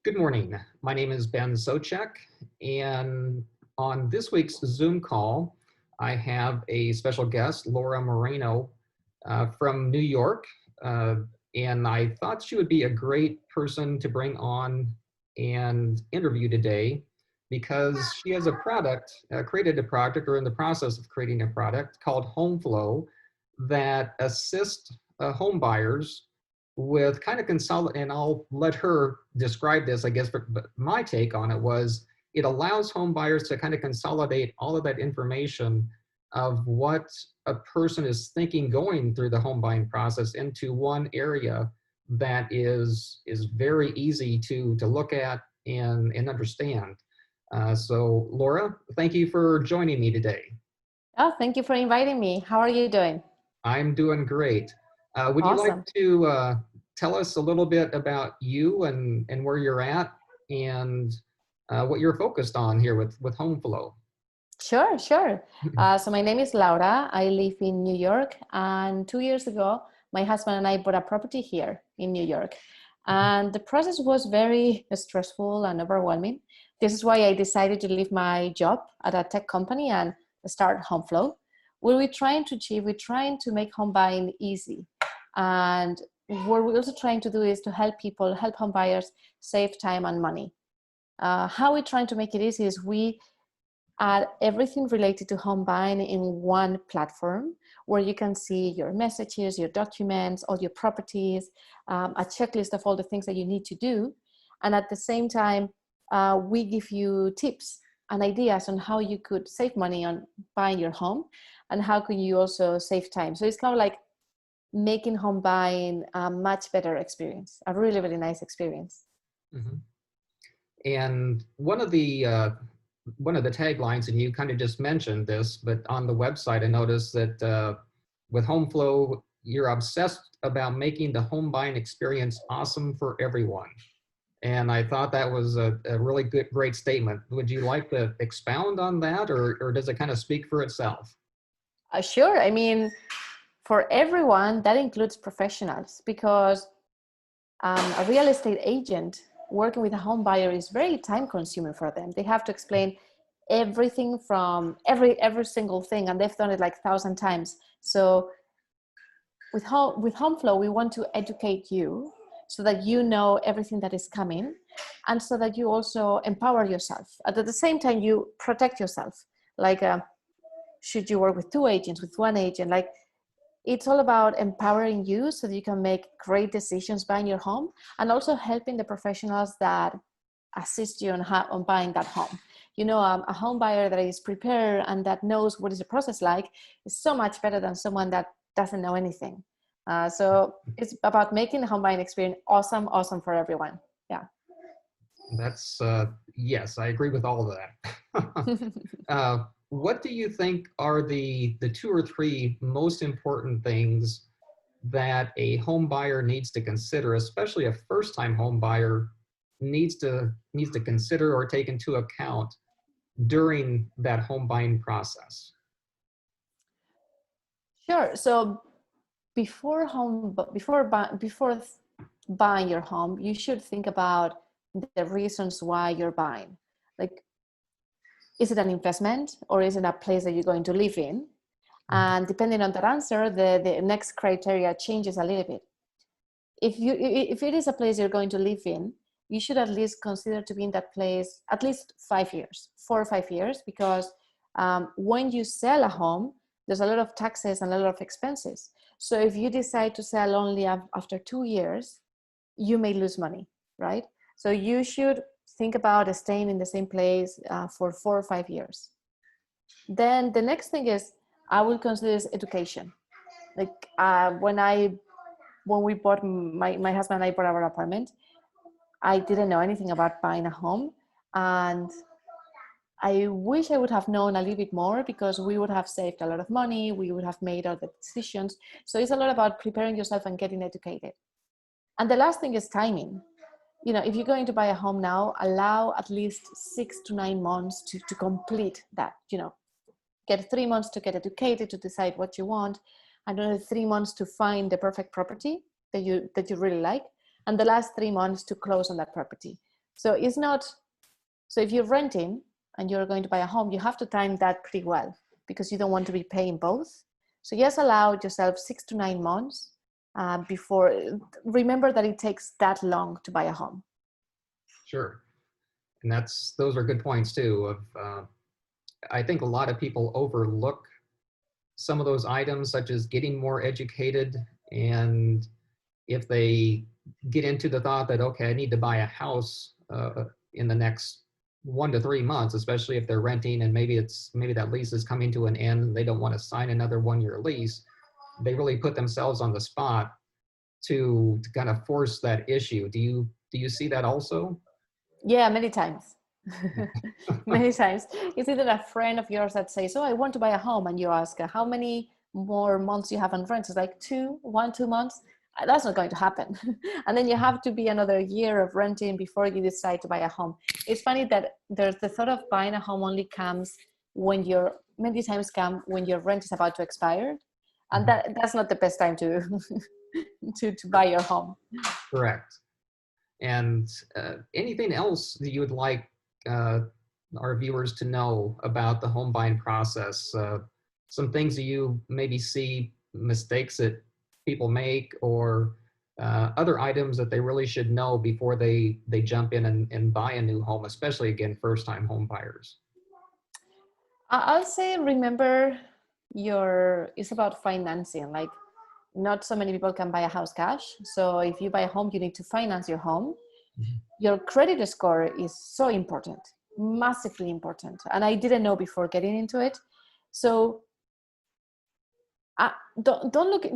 Good morning. My name is Ben Souchek, and on this week's Zoom call, I have a special guest, Laura Moreno, from New York. And I thought she would be a great person to bring on and interview today because she has a product, created a product, or in the process of creating a product called HomeFlow that assists home buyers with kind of consolidate, and I'll let her describe this, I guess, but my take on it was it allows home buyers to kind of consolidate all of that information of what a person is thinking going through the home buying process into one area that is very easy to look at and understand. So Laura, thank you for joining me today. Oh, thank you for inviting me. How are you doing? I'm doing great. Would you like Awesome. to tell us a little bit about you and where you're at and what you're focused on here with HomeFlow? Sure. So my name is Laura. I live in New York, and 2 years ago, my husband and I bought a property here in New York. And the process was very stressful and overwhelming. This is why I decided to leave my job at a tech company and start HomeFlow. What we're trying to achieve, we're trying to make home buying easy. And what we're also trying to do is to help people, help home buyers save time and money. How we're trying to make it easy is we add everything related to home buying in one platform where you can see your messages, your documents, all your properties, a checklist of all the things that you need to do. And at the same time, we give you tips and ideas on how you could save money on buying your home and how can you also save time. So it's kind of like making home buying a much better experience, a really, really nice experience. Mm-hmm. And one of the taglines, and you kind of just mentioned this, but on the website, I noticed that with HomeFlow, you're obsessed about making the home buying experience awesome for everyone. And I thought that was a really great statement. Would you like to expound on that, or does it kind of speak for itself? Sure. I mean, for everyone, that includes professionals because a real estate agent working with a home buyer is very time consuming for them. They have to explain everything from every single thing, and they've done it like 1,000 times. So with HomeFlow, we want to educate you so that you know everything that is coming and so that you also empower yourself. At the same time, you protect yourself. Like, should you work with two agents, with one agent? Like, it's all about empowering you so that you can make great decisions buying your home and also helping the professionals that assist you on buying that home. You know, a home buyer that is prepared and that knows what is the process like is so much better than someone that doesn't know anything. So it's about making the home buying experience awesome for everyone. Yeah. That's yes, I agree with all of that. What do you think are the two or three most important things that a home buyer needs to consider, especially a first-time home buyer needs to consider or take into account during that home buying process? Sure. So before buying your home, you should think about the reasons why you're buying. Like, is it an investment or is it a place that you're going to live in? And depending on that answer, the next criteria changes a little bit. If it is a place you're going to live in, you should at least consider to be in that place at least 5 years, 4 or 5 years, because when you sell a home, there's a lot of taxes and a lot of expenses. So if you decide to sell only after 2 years, you may lose money, right? So you should think about staying in the same place for 4 or 5 years. Then the next thing is, I will consider this education. Like when we bought, my husband and I bought our apartment, I didn't know anything about buying a home. And I wish I would have known a little bit more because we would have saved a lot of money. We would have made other decisions. So it's a lot about preparing yourself and getting educated. And the last thing is timing. You know, if you're going to buy a home now, allow at least 6 to 9 months to complete that. You know, get 3 months to get educated, to decide what you want, another 3 months to find the perfect property that you really like, and the last 3 months to close on that property. So it's not, so if you're renting and you're going to buy a home, you have to time that pretty well because you don't want to be paying both. So just allow yourself 6 to 9 months before, remember that it takes that long to buy a home. Sure. And those are good points too. I think a lot of people overlook some of those items, such as getting more educated. And if they get into the thought that, okay, I need to buy a house in the next 1 to 3 months, especially if they're renting and maybe that lease is coming to an end and they don't want to sign another 1-year lease, they really put themselves on the spot to kind of force that issue. Do you see that also? Yeah, many times. Many times. It's either a friend of yours that says, oh, I want to buy a home. And you ask, how many more months you have on rent? It's like 2 months. That's not going to happen. And then you have to be another year of renting before you decide to buy a home. It's funny that there's the thought of buying a home only comes when many times come when your rent is about to expire. And that's not the best time to to buy your home. Correct. And anything else that you would like our viewers to know about the home buying process? Some things that you maybe see mistakes that people make, or other items that they really should know before they jump in and buy a new home, especially, again, first-time home buyers? I'll say, remember, it's about financing. Like, not so many people can buy a house cash. So if you buy a home, you need to finance your home. Your credit score is so important, massively important. And I didn't know before getting into it. So don't look,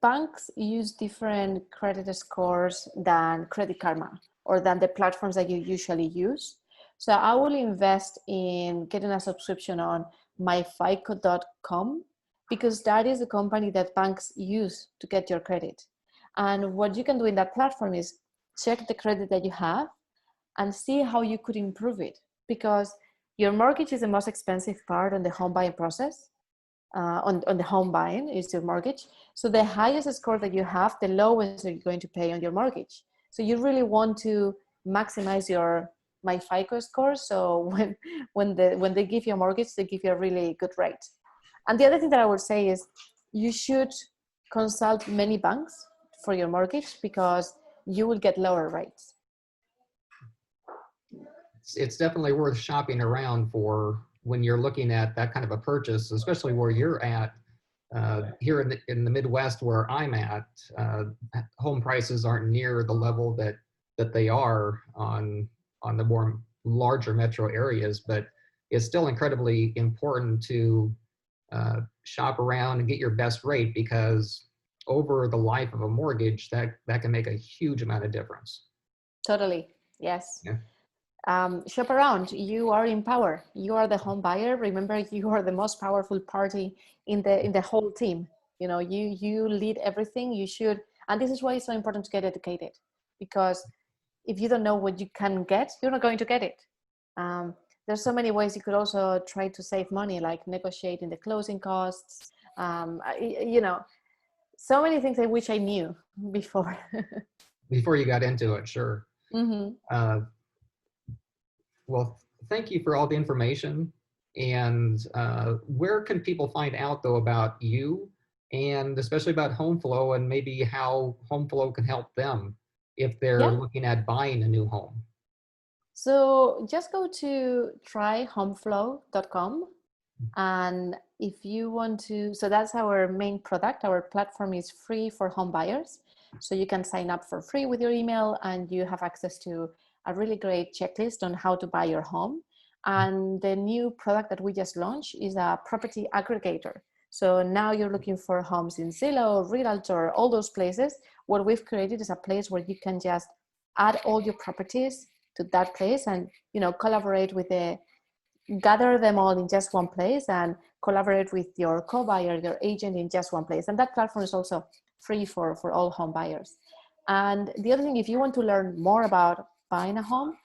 banks use different credit scores than Credit Karma or than the platforms that you usually use. So I will invest in getting a subscription on myfico.com, because that is the company that banks use to get your credit. And what you can do in that platform is check the credit that you have and see how you could improve it, because your mortgage is the most expensive part on the home buying process. On the home buying is your mortgage. So the highest score that you have, the lowest you're going to pay on your mortgage. So you really want to maximize your MyFICO score. So when they give you a mortgage, they give you a really good rate. And the other thing that I would say is you should consult many banks for your mortgage, because you will get lower rates. It's definitely worth shopping around for when you're looking at that kind of a purchase, especially where you're at. Here in the Midwest where I'm at, home prices aren't near the level that they are on the more larger metro areas, but it's still incredibly important to shop around and get your best rate, because over the life of a mortgage, that can make a huge amount of difference. Totally. Yes. Yeah. Shop around. You are in power. You are the home buyer. Remember, you are the most powerful party in the whole team. You lead everything. You should, and this is why it's so important to get educated, because if you don't know what you can get, you're not going to get it. There's so many ways you could also try to save money, like negotiating the closing costs. So many things I wish I knew before. Before you got into it, sure. Mm-hmm. Well, thank you for all the information. And where can people find out, though, about you, and especially about HomeFlow, and maybe how HomeFlow can help them if they're looking at buying a new home? So just go to tryhomeflow.com. And if you want to, so that's our main product. Our platform is free for home buyers. So you can sign up for free with your email, and you have access to a really great checklist on how to buy your home. And the new product that we just launched is a property aggregator. So now you're looking for homes in Zillow, Realtor, all those places. What we've created is a place where you can just add all your properties to that place, and collaborate with gather them all in just one place, and collaborate with your co-buyer, your agent, in just one place. And that platform is also free for all home buyers. And the other thing, if you want to learn more about buying a home,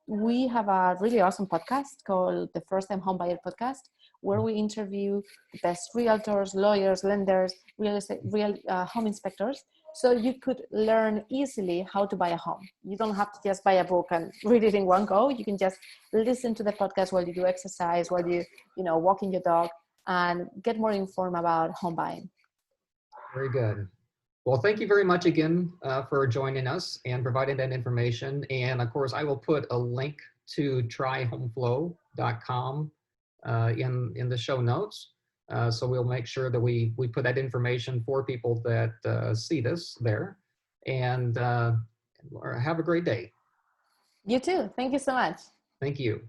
we have a really awesome podcast called the First Time Home Buyer Podcast, where we interview the best realtors, lawyers, lenders, real home inspectors So you could learn easily how to buy a home. You don't have to just buy a book and read it in one go. You can just listen to the podcast while you do exercise, while you walking your dog, and get more informed about home buying. Very good. Well, thank you very much again for joining us and providing that information. And of course, I will put a link to tryhomeflow.com in the show notes. So we'll make sure that we put that information for people that see this there. And have a great day. You too. Thank you so much. Thank you.